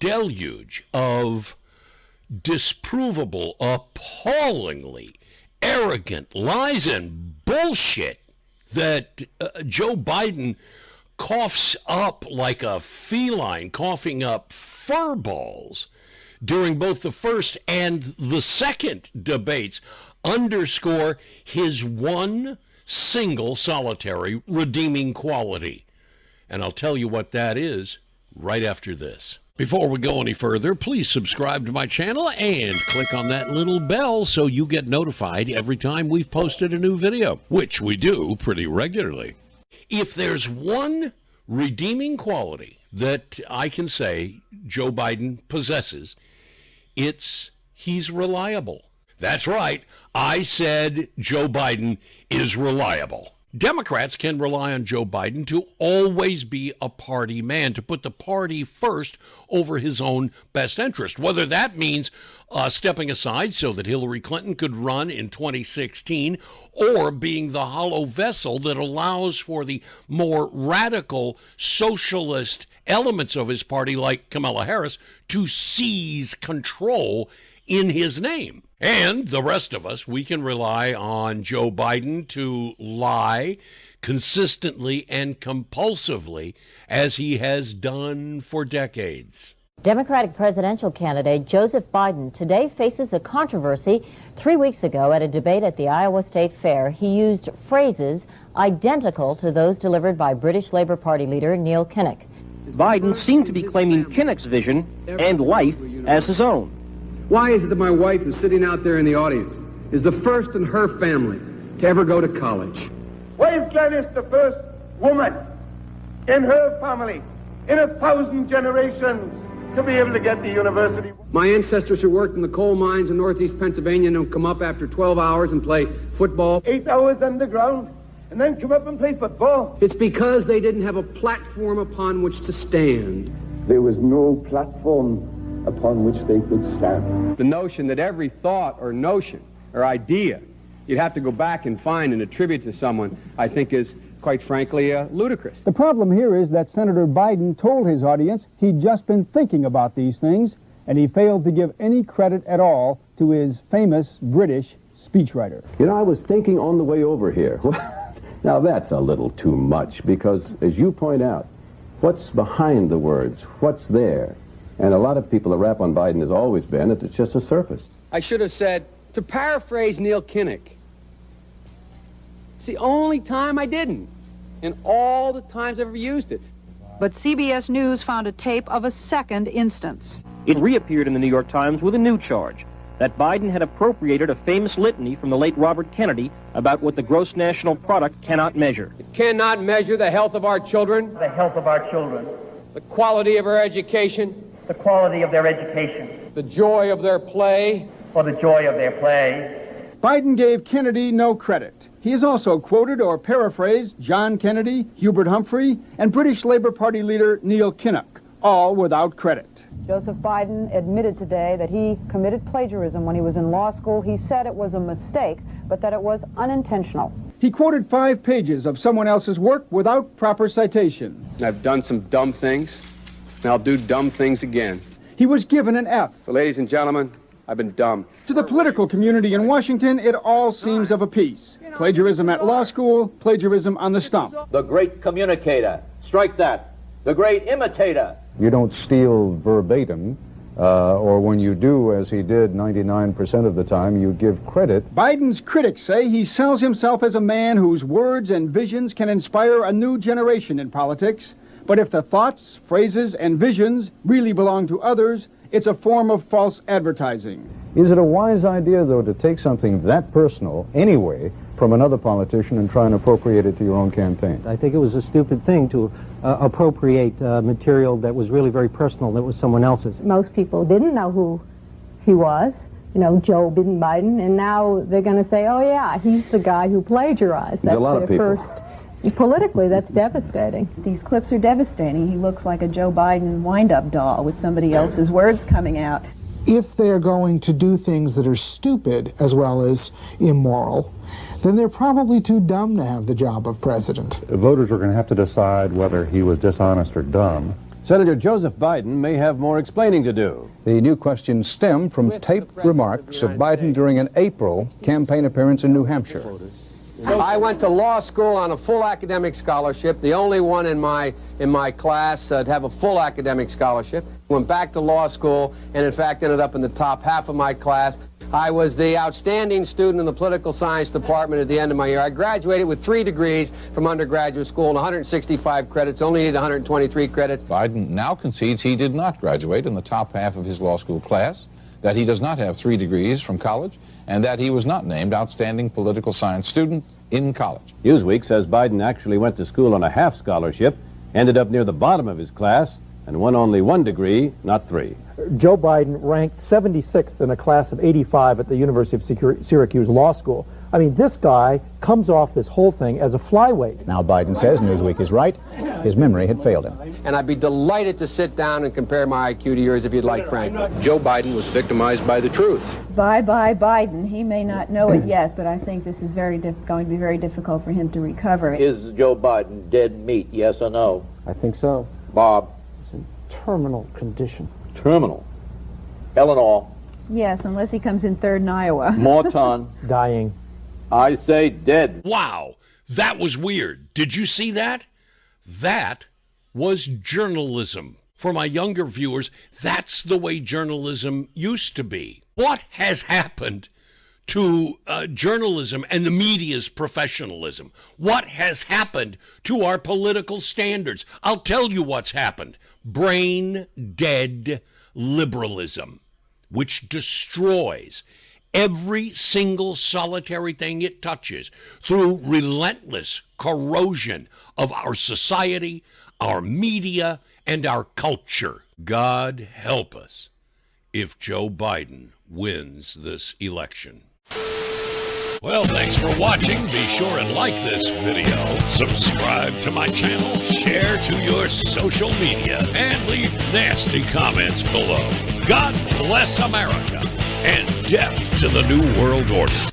deluge of disprovable, appallingly arrogant lies and bullshit that Joe Biden coughs up like a feline coughing up fur balls during both the first and the second debates underscore his one single solitary redeeming quality. And I'll tell you what that is right after this. Before we go any further, please subscribe to my channel and click on that little bell so you get notified every time we've posted a new video, which we do pretty regularly. If there's one redeeming quality that I can say Joe Biden possesses, it's he's reliable. That's right. I said Joe Biden is reliable. Democrats can rely on Joe Biden to always be a party man, to put the party first over his own best interest, whether that means stepping aside so that Hillary Clinton could run in 2016, or being the hollow vessel that allows for the more radical socialist elements of his party, like Kamala Harris, to seize control in his name. And the rest of us, we can rely on Joe Biden to lie consistently and compulsively, as he has done for decades. Democratic presidential candidate Joseph Biden today faces a controversy. 3 weeks ago, at a debate at the Iowa State Fair, he used phrases identical to those delivered by British Labour Party leader Neil Kinnock. Biden seemed to be claiming Kinnock's vision and life as his own. Why is it that my wife, who's sitting out there in the audience, is the first in her family to ever go to college? Why is Gladys the first woman in her family in 1,000 generations to be able to get to university? My ancestors who worked in the coal mines in northeast Pennsylvania don't come up after 12 hours and play football. 8 hours underground and then come up and play football. It's because they didn't have a platform upon which to stand. There was no platform upon which they could stand. The notion that every thought or notion or idea you'd have to go back and find and attribute to someone, I think is, quite frankly, ludicrous. The problem here is that Senator Biden told his audience he'd just been thinking about these things, and he failed to give any credit at all to his famous British speechwriter. You know, I was thinking on the way over here. Now that's a little too much, because as you point out, what's behind the words? What's there? And a lot of people, the rap on Biden has always been that it's just a surface. I should have said, to paraphrase Neil Kinnock, it's the only time I didn't, and all the times I've ever used it. But CBS News found a tape of a second instance. It reappeared in the New York Times with a new charge, that Biden had appropriated a famous litany from the late Robert Kennedy about what the gross national product cannot measure. It cannot measure the health of our children, The health of our children, the quality of our education, the quality of their education, the joy of their play, or the joy of their play. Biden gave Kennedy no credit. He has also quoted or paraphrased John Kennedy, Hubert Humphrey, and British Labour Party leader Neil Kinnock, all without credit. Joseph Biden admitted today that he committed plagiarism when he was in law school. He said it was a mistake, but that it was unintentional. He quoted 5 pages of someone else's work without proper citation. I've done some dumb things, and I'll do dumb things again. He was given an F. So, ladies and gentlemen, I've been dumb. To the political community in Washington, it all seems of a piece. Plagiarism at law school, plagiarism on the stump. The great communicator. Strike that. The great imitator. You don't steal verbatim, or when you do, as he did 99% of the time, you give credit. Biden's critics say he sells himself as a man whose words and visions can inspire a new generation in politics. But if the thoughts, phrases, and visions really belong to others, it's a form of false advertising. Is it a wise idea, though, to take something that personal, anyway, from another politician and try and appropriate it to your own campaign? I think it was a stupid thing to appropriate material that was really very personal, that was someone else's. Most people didn't know who he was, you know, Joe Biden, and now they're going to say, oh yeah, he's the guy who plagiarized. That's a lot of people. Politically, that's devastating. These clips are devastating. He looks like a Joe Biden wind-up doll with somebody else's words coming out. If they're going to do things that are stupid as well as immoral, then they're probably too dumb to have the job of president. Voters are going to have to decide whether he was dishonest or dumb, Senator Joseph Biden may have more explaining to do. The new questions stem from taped remarks of Biden during an April campaign appearance in New Hampshire. I went to law school on a full academic scholarship, the only one in my class to have a full academic scholarship. Went back to law school and in fact ended up in the top half of my class. I was the outstanding student in the political science department at the end of my year. I graduated with 3 degrees from undergraduate school and 165 credits, only needed 123 credits. Biden now concedes he did not graduate in the top half of his law school class, that he does not have 3 degrees from college, and that he was not named outstanding political science student in college. Newsweek says Biden actually went to school on a half scholarship, ended up near the bottom of his class, and won only 1 degree, not 3. Joe Biden ranked 76th in a class of 85 at the University of Syracuse Law School. I mean, this guy comes off this whole thing as a flyweight. Now Biden says Newsweek is right. His memory had failed him. And I'd be delighted to sit down and compare my IQ to yours if you'd like, Frank. Joe Biden was victimized by the truth. Bye-bye Biden. He may not know it yet, but I think this is going to be very difficult for him to recover. Is Joe Biden dead meat, yes or no? I think so. Bob? It's in terminal condition. Terminal. Eleanor? Yes, unless he comes in third in Iowa. Morton? Dying. I say dead. Wow, that was weird. Did you see that? That was journalism. For my younger viewers, that's the way journalism used to be. What has happened to journalism and the media's professionalism? What has happened to our political standards? I'll tell you what's happened. Brain-dead liberalism, which destroys every single solitary thing it touches through relentless corrosion of our society, our media, and our culture. God help us if Joe Biden wins this election. Well, thanks for watching. Be sure and like this video, subscribe to my channel, share to your social media, and leave nasty comments below. God bless America, and death to the New World Order.